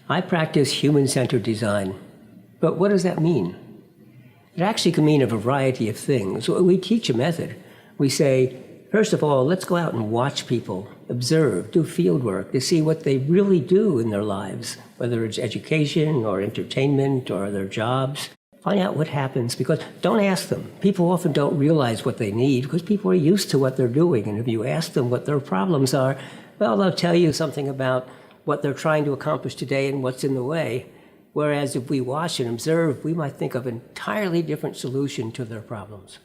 I practice human-centered design. But what does that mean? It actually can mean a variety of things. We teach a method. We say, first of all, let's go out and watch people, observe, do field work to see what they really do in their lives, whether it's education or entertainment or their jobs. Find out what happens, because don't ask them. People often don't realize what they need because people are used to what they're doing. And if you ask them what their problems are, well, they'll tell you something about what they're trying to accomplish today and what's in the way. Whereas if we watch and observe, we might think of an entirely different solution to their problems.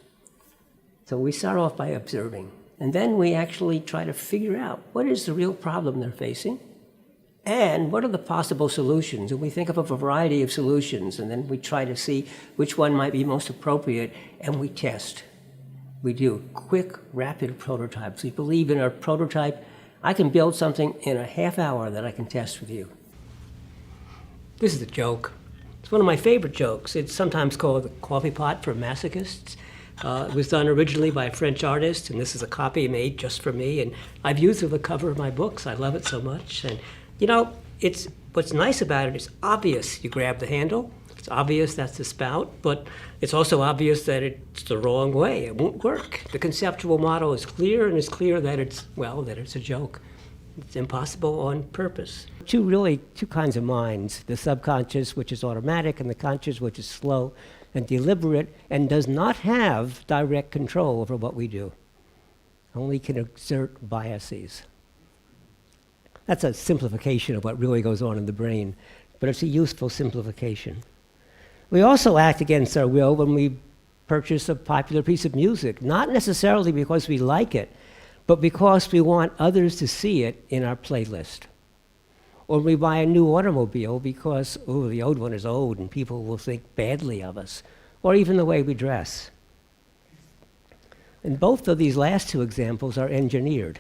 So we start off by observing. And then we actually try to figure out what is the real problem they're facing and what are the possible solutions. And we think of a variety of solutions, and then we try to see which one might be most appropriate, and we test. We do quick, rapid prototypes. We believe in our prototype. I can build something in a half hour that I can test with you. This is a joke. It's one of my favorite jokes. It's sometimes called the coffee pot for masochists. It was done originally by a French artist, and this is a copy made just for me. And I've used it on the cover of my books. I love it so much. And you know, what's nice about it is obvious. You grab the handle. It's obvious that's the spout, but it's also obvious that it's the wrong way. It won't work. The conceptual model is clear, and it's clear that it's a joke. It's impossible on purpose. Two kinds of minds, the subconscious, which is automatic, and the conscious, which is slow and deliberate and does not have direct control over what we do. Only can exert biases. That's a simplification of what really goes on in the brain, but it's a useful simplification. We also act against our will when we purchase a popular piece of music, not necessarily because we like it, but because we want others to see it in our playlist. Or we buy a new automobile because, the old one is old and people will think badly of us, or even the way we dress. And both of these last two examples are engineered.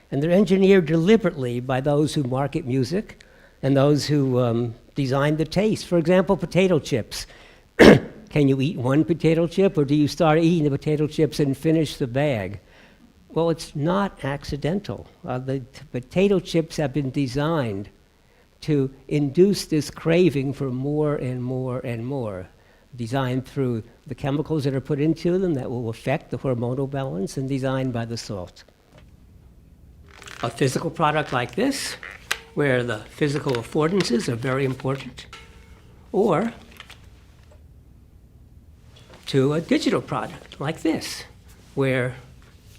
And they're engineered deliberately by those who market music and those who design the taste. For example, potato chips. Can you eat one potato chip, or do you start eating the potato chips and finish the bag? Well, it's not accidental. The potato chips have been designed to induce this craving for more and more and more, designed through the chemicals that are put into them that will affect the hormonal balance, and designed by the salt. A physical product like this, where the physical affordances are very important, or to a digital product like this, where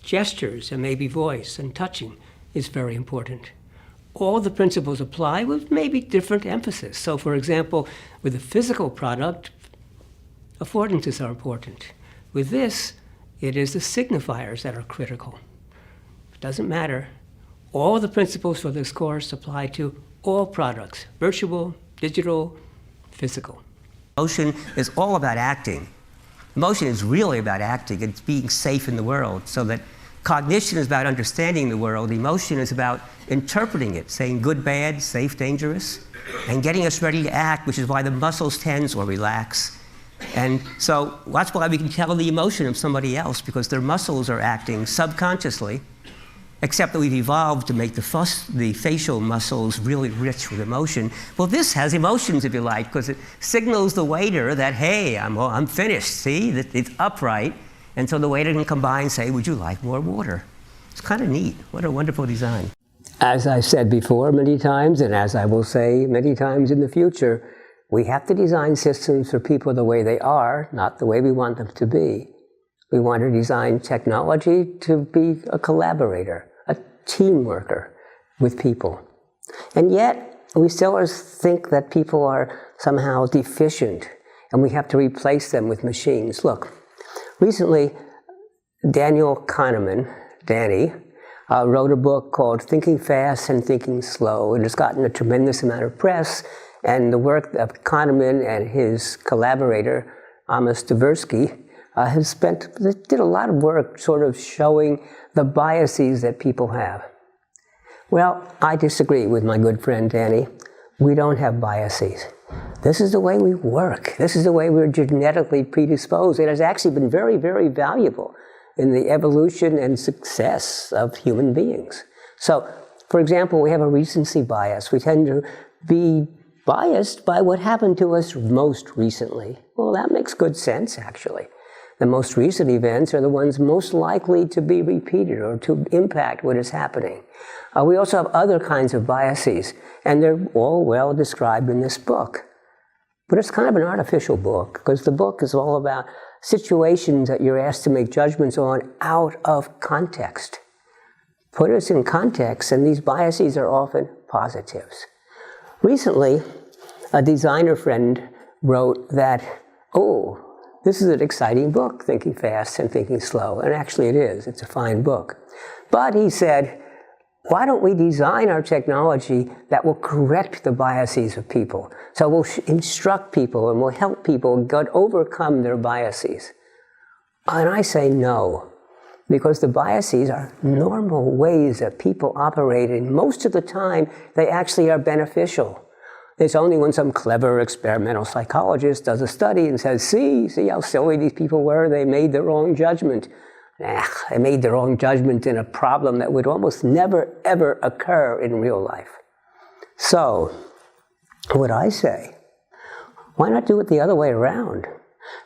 gestures and maybe voice and touching is very important. All the principles apply with maybe different emphasis. So for example, with a physical product, affordances are important. With this, it is the signifiers that are critical. It doesn't matter. All the principles for this course apply to all products, virtual, digital, physical. Emotion is all about acting. Emotion is really about acting. It's being safe in the world, so that cognition is about understanding the world. Emotion is about interpreting it, saying good, bad, safe, dangerous, and getting us ready to act, which is why the muscles tense or relax. And so that's why we can tell the emotion of somebody else, because their muscles are acting subconsciously, except that we've evolved to make the facial muscles really rich with emotion. Well, this has emotions, if you like, because it signals the waiter that, hey, I'm finished, see? It's upright. And so the waiter can come by and say, would you like more water? It's kind of neat. What a wonderful design. As I've said before many times, and as I will say many times in the future, we have to design systems for people the way they are, not the way we want them to be. We want to design technology to be a collaborator, a team worker with people. And yet, we still think that people are somehow deficient, and we have to replace them with machines. Look, recently, Daniel Kahneman, Danny, wrote a book called Thinking Fast and Thinking Slow, and it's gotten a tremendous amount of press. And the work of Kahneman and his collaborator, Amos Tversky, did a lot of work sort of showing the biases that people have. Well, I disagree with my good friend Danny. We don't have biases. This is the way we work. This is the way we're genetically predisposed. It has actually been very, very valuable in the evolution and success of human beings. So, for example, we have a recency bias. We tend to be biased by what happened to us most recently. Well, that makes good sense, actually. The most recent events are the ones most likely to be repeated or to impact what is happening. We also have other kinds of biases, and they're all well described in this book. But it's kind of an artificial book, because the book is all about situations that you're asked to make judgments on out of context. Put us in context, and these biases are often positives. Recently, a designer friend wrote that, oh, this is an exciting book, Thinking Fast and Thinking Slow. And actually it is. It's a fine book. But he said, why don't we design our technology that will correct the biases of people? So we'll instruct people and we'll help people overcome their biases. And I say no, because the biases are normal ways that people operate, and most of the time they actually are beneficial. It's only when some clever experimental psychologist does a study and says, see how silly these people were, they made the wrong judgment. They made the wrong judgment in a problem that would almost never, ever occur in real life. So, what I say, why not do it the other way around?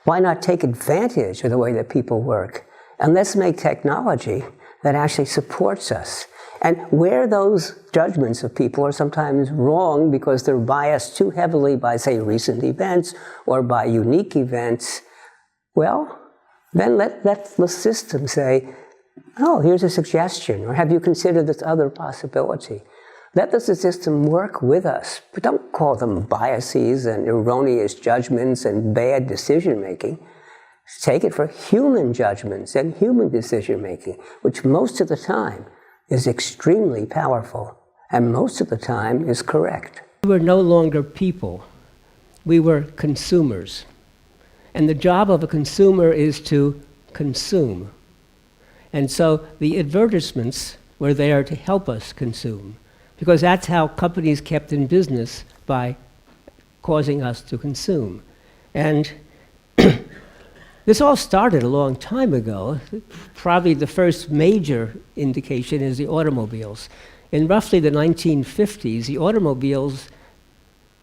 Why not take advantage of the way that people work? And let's make technology that actually supports us. And where those judgments of people are sometimes wrong because they're biased too heavily by, say, recent events or by unique events, well, then let the system say, oh, here's a suggestion, or have you considered this other possibility? Let the system work with us, but don't call them biases and erroneous judgments and bad decision-making. Take it for human judgments and human decision-making, which most of the time is extremely powerful, and most of the time is correct. We were no longer people. We were consumers. And the job of a consumer is to consume. And so the advertisements were there to help us consume, because that's how companies kept in business, by causing us to consume. And this all started a long time ago. Probably the first major indication is the automobiles. In roughly the 1950s, the automobiles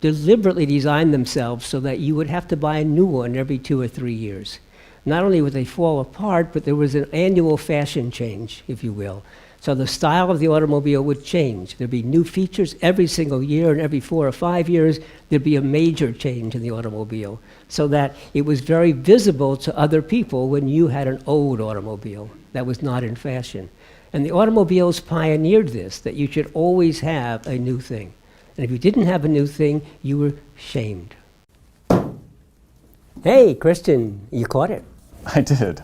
deliberately designed themselves so that you would have to buy a new one every 2 or 3 years. Not only would they fall apart, but there was an annual fashion change, if you will. So the style of the automobile would change. There'd be new features every single year, and every 4 or 5 years, there'd be a major change in the automobile, so that it was very visible to other people when you had an old automobile that was not in fashion. And the automobiles pioneered this, that you should always have a new thing. And if you didn't have a new thing, you were shamed. Hey, Christian, you caught it. I did.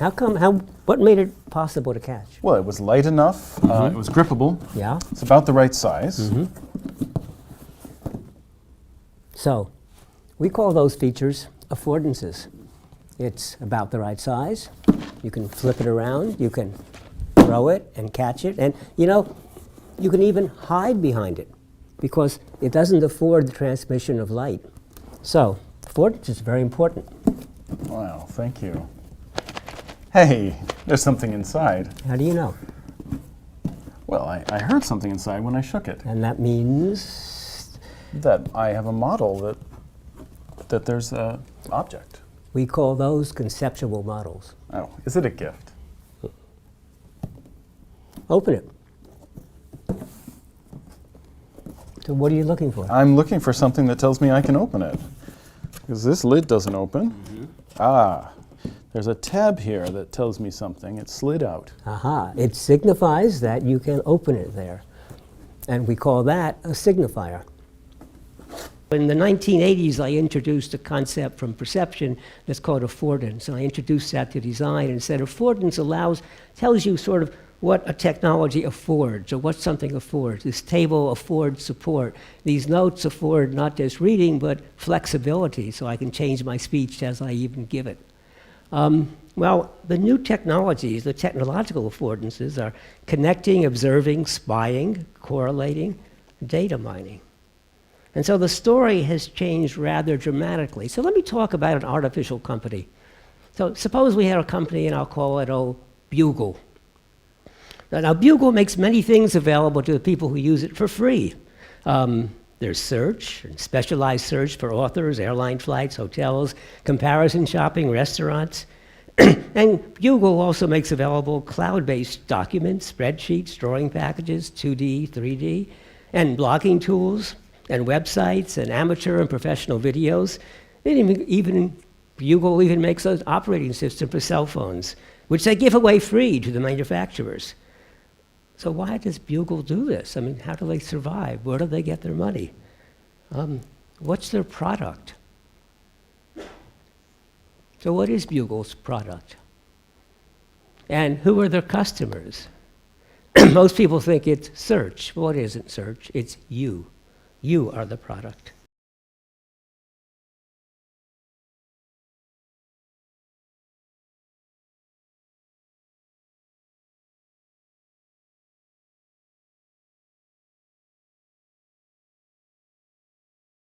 How come? What made it possible to catch? Well, it was light enough. It was grippable. Yeah. It's about the right size. So, we call those features affordances. It's about the right size. You can flip it around. You can throw it and catch it. And, you can even hide behind it, because it doesn't afford the transmission of light. So, affordance is very important. Wow, thank you. Hey, there's something inside. How do you know? Well, I heard something inside when I shook it. And that means? That I have a model that there's an object. We call those conceptual models. Oh, is it a gift? Open it. So what are you looking for? I'm looking for something that tells me I can open it. Because this lid doesn't open. There's a tab here that tells me something. It slid out. Aha, it signifies that you can open it there. And we call that a signifier. In the 1980s, I introduced a concept from perception that's called affordance. And I introduced that to design and said affordance tells you sort of what a technology affords, or what something affords. This table affords support. These notes afford not just reading, but flexibility, so I can change my speech as I even give it. Well, the new technologies, the technological affordances, are connecting, observing, spying, correlating, data mining. And so the story has changed rather dramatically. So let me talk about an artificial company. So suppose we had a company, and I'll call it Bugle. Now, Bugle makes many things available to the people who use it for free. There's search, and specialized search for authors, airline flights, hotels, comparison shopping, restaurants. And Bugle also makes available cloud-based documents, spreadsheets, drawing packages, 2D, 3D, and blogging tools, and websites, and amateur and professional videos. And even Bugle even makes an operating system for cell phones, which they give away free to the manufacturers. So why does Bugle do this? I mean, how do they survive? Where do they get their money? What's their product? So what is Bugle's product? And who are their customers? Most people think it's search. Well, it isn't search, it's you. You are the product.